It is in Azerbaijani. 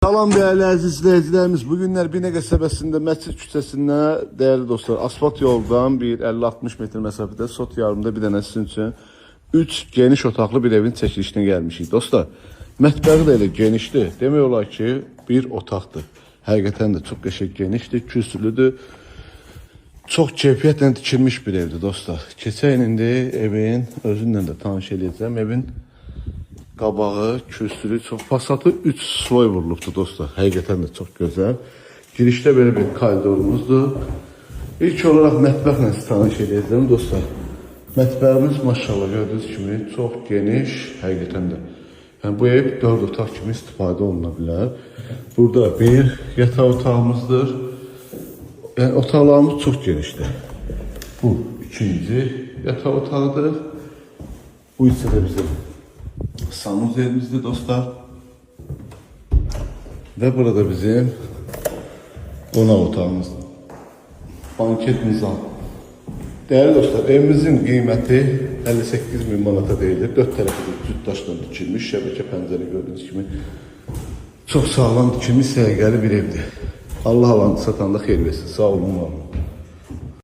Salam değerli əziz izləyicilərimiz. Bugünlər Binə qəsəbəsində Məscid küçəsində değerli dostlar asfalt yoldan bir 50-60 metr məsafədə sot yarımda bir dənə sizin üçün 3 geniş otaqlı bir evin çəkilişinə gəlmişik. Dostlar, mətbəxi də elə genişdir. Demək olar ki, bir otaqdır. Həqiqətən də çox qəşəng genişdir, kürsülüdür. Çox keyfiyyətlə tikilmiş bir evdir dostlar. Keçən indi evin özünlə də tanış edəcəm. Evin qabağı, kürsülü çox fasatı 3 sloy vurulubdur dostlar. Həqiqətən də çox gözəl. Girişdə belə bir koridorumuzdur. İlk olaraq mətbəxlə sizi tanış edəcəm dostlar. Mətbəximiz maşallah gördüyünüz kimi çox geniş, həqiqətən də. Yəni bu ev 4 otaq kimi istifadə oluna bilər. Burada bir yataq otağımızdır. Yəni otaqlarımız çox genişdir. Bu ikinci yataq otağıdır. Bu isə də bizim sanuzerimizdir dostlar. Ve burada bizim qonaq otağımız. Banket nizam. Değerli dostlar, evimizin qiyməti 58.000 manata deyilir. 4 tərəfi də cütdaşdan dikilmiş, şəbəkə pəncərə gördüyünüz kimi çox sağlam dikilmiş, səliqəli bir evdir. Allah alanı satanda xeyir versin. Sağ olun, var olun.